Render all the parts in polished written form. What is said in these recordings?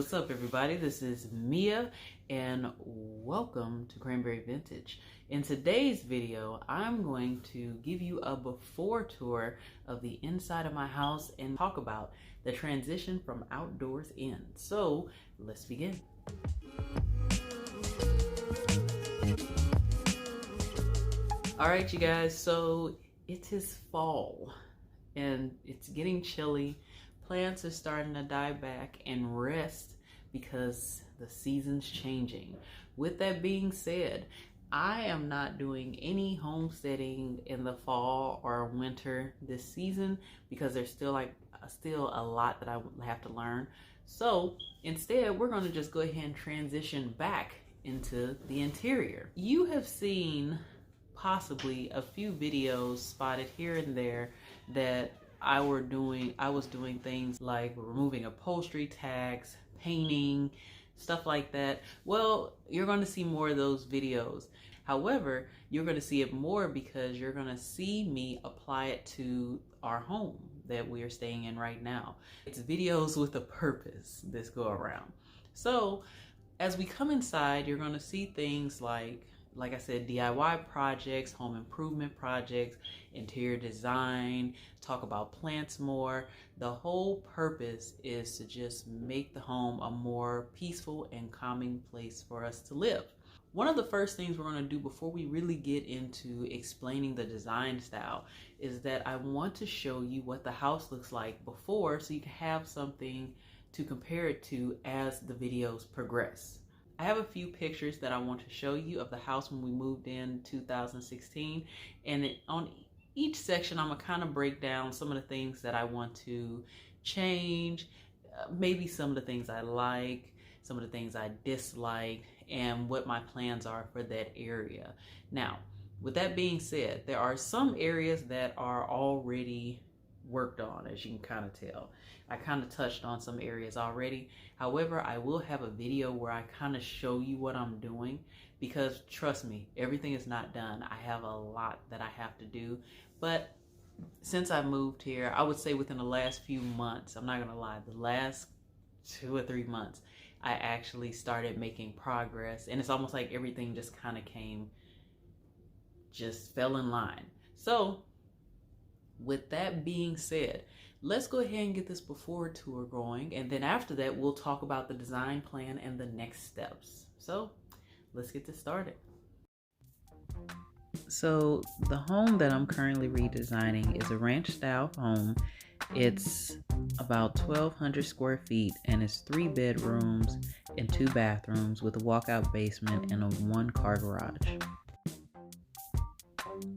what's up everybody? This is Mia and welcome to Cranberry Vintage. In today's video, I'm going to give you a before tour of the inside of my house and talk about the transition from outdoors in. So let's begin. All right, you guys, so it is fall and it's getting chilly. Plants are starting to die back and rest because the season's changing. With that being said, I am not doing any homesteading in the fall or winter this season because there's still a lot that I have to learn. So instead, we're going to just go ahead and transition back into the interior. You have seen possibly a few videos spotted here and there that I was doing things like removing upholstery tags, painting, stuff like that. Well, you're going to see more of those videos. However, you're going to see it more because you're going to see me apply it to our home that we are staying in right now. It's videos with a purpose this go around. So as we come inside, you're going to see things like I said, DIY projects, home improvement projects, interior design, talk about plants more. The whole purpose is to just make the home a more peaceful and calming place for us to live. One of the first things we're going to do before we really get into explaining the design style is that I want to show you what the house looks like before so you can have something to compare it to as the videos progress. I have a few pictures that I want to show you of the house when we moved in 2016, and on each section I'm gonna kind of break down some of the things that I want to change, maybe some of the things I like, some of the things I dislike, and what my plans are for that area. Now, with that being said, there are some areas that are already worked on, as you can kind of tell. I kind of touched on some areas already. However, I will have a video where I kind of show you what I'm doing because trust me, everything is not done. I have a lot that I have to do, but since I moved here, I would say within the last few months, I'm not gonna lie, the last 2 or 3 months, I actually started making progress, and it's almost like everything just kind of fell in line. So with that being said, let's go ahead and get this before tour going, and then after that we'll talk about the design plan and the next steps. So let's get this started. So the home that I'm currently redesigning is a ranch style home. It's about 1,200 square feet and it's 3 bedrooms and 2 bathrooms with a walkout basement and a 1-car garage.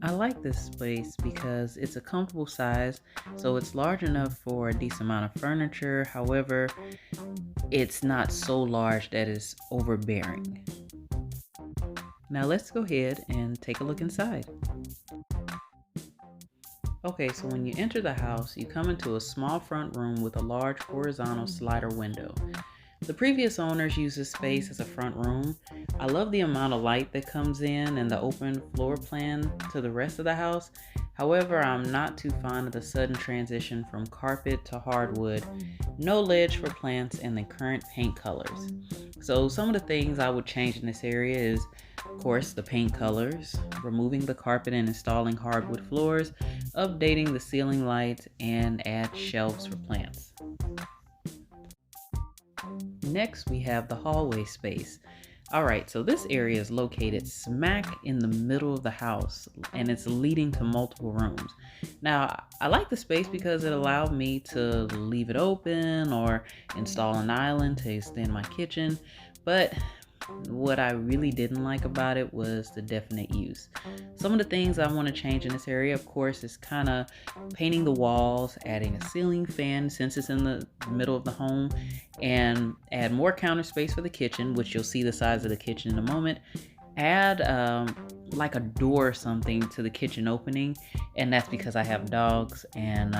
I like this space because it's a comfortable size, so it's large enough for a decent amount of furniture. However, it's not so large that it's overbearing. Now let's go ahead and take a look inside. Okay, so when you enter the house, you come into a small front room with a large horizontal slider window. The previous owners used this space as a front room. I love the amount of light that comes in and the open floor plan to the rest of the house. However, I'm not too fond of the sudden transition from carpet to hardwood, no ledge for plants, and the current paint colors. So some of the things I would change in this area is, of course, the paint colors, removing the carpet and installing hardwood floors, updating the ceiling lights, and add shelves for plants. Next, we have the hallway space. Alright, so this area is located smack in the middle of the house and it's leading to multiple rooms. Now, I like the space because it allowed me to leave it open or install an island to extend my kitchen, but what I really didn't like about it was the definite use. Some of the things I want to change in this area, of course, is kind of painting the walls, adding a ceiling fan since it's in the middle of the home, and add more counter space for the kitchen, which you'll see the size of the kitchen in a moment. Add like a door or something to the kitchen opening, and that's because I have dogs, and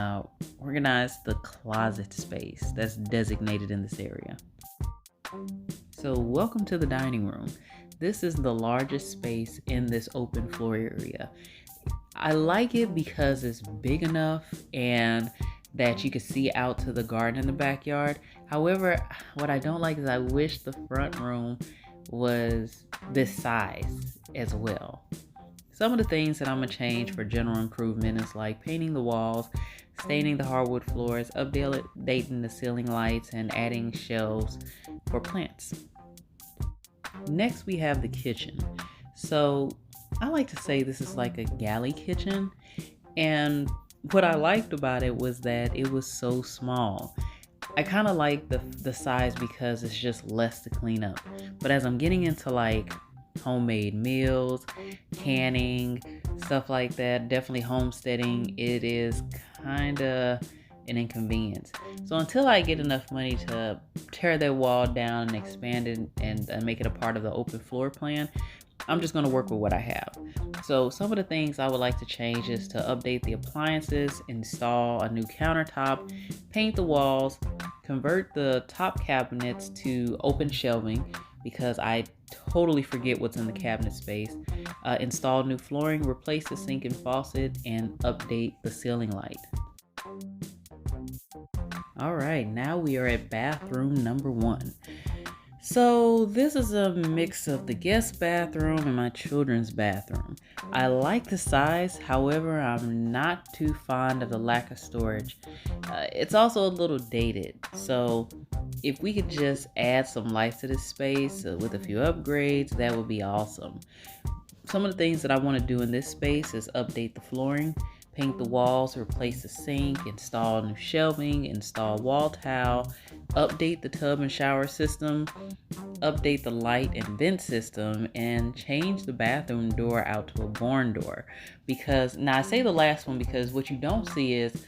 organize the closet space that's designated in this area. So welcome to the dining room. This is the largest space in this open floor area. I like it because it's big enough and that you can see out to the garden in the backyard. However, what I don't like is I wish the front room was this size as well. Some of the things that I'm going to change for general improvement is like painting the walls, staining the hardwood floors, updating the ceiling lights, and adding shelves for plants. Next, we have the kitchen. So I like to say this is like a galley kitchen. And what I liked about it was that it was so small. I kind of like the size because it's just less to clean up. But as I'm getting into like homemade meals, canning, stuff like that, definitely homesteading, it is kind of an inconvenience. So until I get enough money to tear that wall down and expand it and make it a part of the open floor plan, I'm just going to work with what I have. So some of the things I would like to change is to update the appliances, install a new countertop, paint the walls, convert the top cabinets to open shelving because I totally forget what's in the cabinet space, install new flooring, replace the sink and faucet, and update the ceiling light. All right, now we are at bathroom number 1. So this is a mix of the guest bathroom and my children's bathroom. I like the size, however, I'm not too fond of the lack of storage. It's also a little dated, so if we could just add some life to this space with a few upgrades, that would be awesome. Some of the things that I want to do in this space is update the flooring, paint the walls, replace the sink, install new shelving, install wall tile, update the tub and shower system, update the light and vent system, and change the bathroom door out to a barn door. Because, now I say the last one because what you don't see is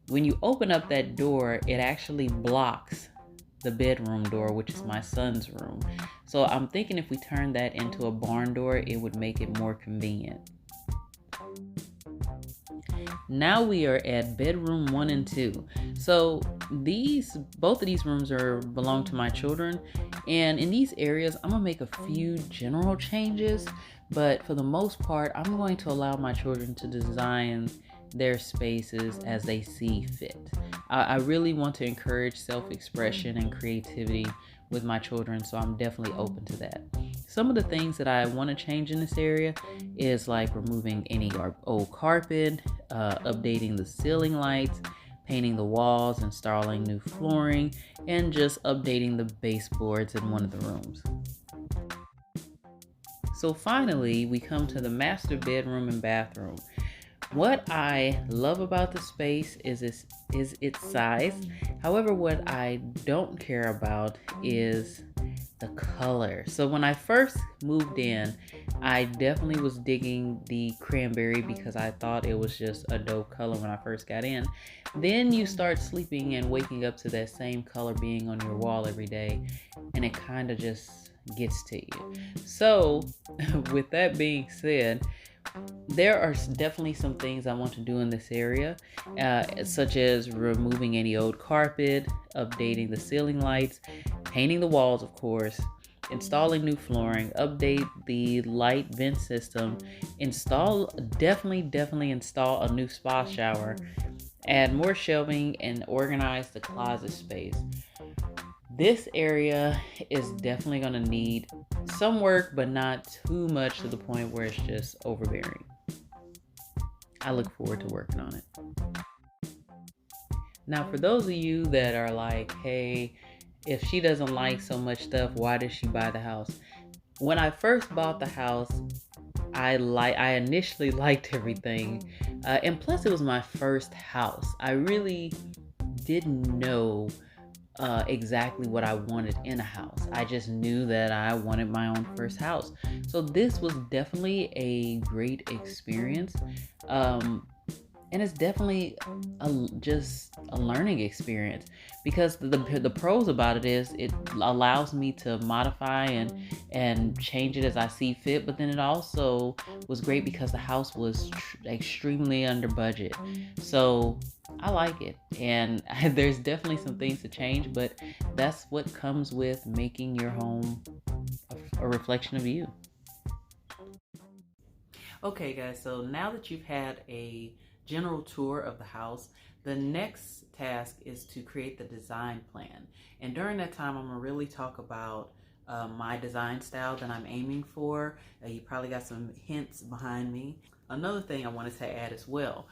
when you open up that door, it actually blocks the bedroom door, which is my son's room. So I'm thinking if we turn that into a barn door, it would make it more convenient. Now we are at bedroom 1 and 2. So both of these rooms belong to my children, and in these areas I'm gonna make a few general changes, but for the most part I'm going to allow my children to design their spaces as they see fit. I really want to encourage self-expression and creativity with my children, so I'm definitely open to that. Some of the things that I want to change in this area is like removing any old carpet, updating the ceiling lights, painting the walls, installing new flooring, and just updating the baseboards in one of the rooms. So finally, we come to the master bedroom and bathroom. What I love about the space is its size. However, what I don't care about is the color. So when I first moved in, I definitely was digging the cranberry because I thought it was just a dope color when I first got in. Then you start sleeping and waking up to that same color being on your wall every day, and it kind of just gets to you. So with that being said, there are definitely some things I want to do in this area, such as removing any old carpet, updating the ceiling lights, painting the walls, of course, installing new flooring, update the light vent system, definitely install a new spa shower, add more shelving, and organize the closet space. This area is definitely going to need some work, but not too much to the point where it's just overbearing. I look forward to working on it. Now, for those of you that are like, hey, if she doesn't like so much stuff, why did she buy the house? When I first bought the house, I initially liked everything. And plus it was my first house. I really didn't know exactly what I wanted in a house. I just knew that I wanted my own first house. So this was definitely a great experience. And it's definitely just a learning experience because the pros about it is it allows me to modify and change it as I see fit. But then it also was great because the house was extremely under budget. So I like it. And there's definitely some things to change, but that's what comes with making your home a reflection of you. Okay, guys, so now that you've had a general tour of the house, the next task is to create the design plan. And during that time, I'm gonna really talk about my design style that I'm aiming for. You probably got some hints behind me. Another thing I wanted to add as well,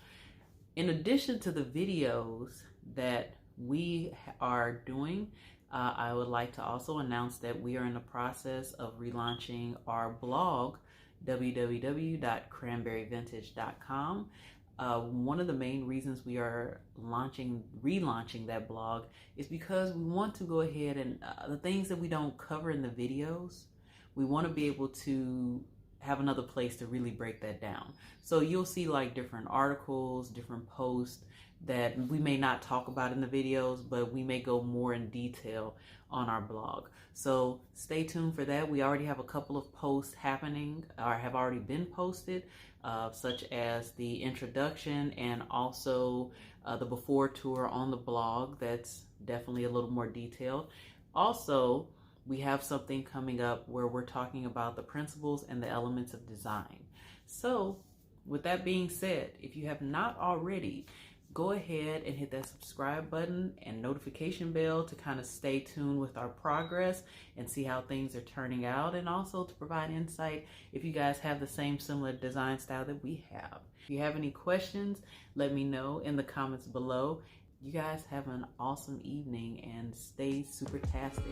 in addition to the videos that we are doing, I would like to also announce that we are in the process of relaunching our blog, www.cranberryvintage.com. One of the main reasons we are relaunching that blog is because we want to go ahead and the things that we don't cover in the videos, we want to be able to have another place to really break that down. So you'll see like different articles, different posts that we may not talk about in the videos, but we may go more in detail on our blog. So stay tuned for that. We already have a couple of posts happening or have already been posted, such as the introduction and also the before tour on the blog. That's definitely a little more detailed. Also, we have something coming up where we're talking about the principles and the elements of design. So with that being said, if you have not already, go ahead and hit that subscribe button and notification bell to kind of stay tuned with our progress and see how things are turning out, and also to provide insight if you guys have the same similar design style that we have. If you have any questions, let me know in the comments below. You guys have an awesome evening and stay super-tastic.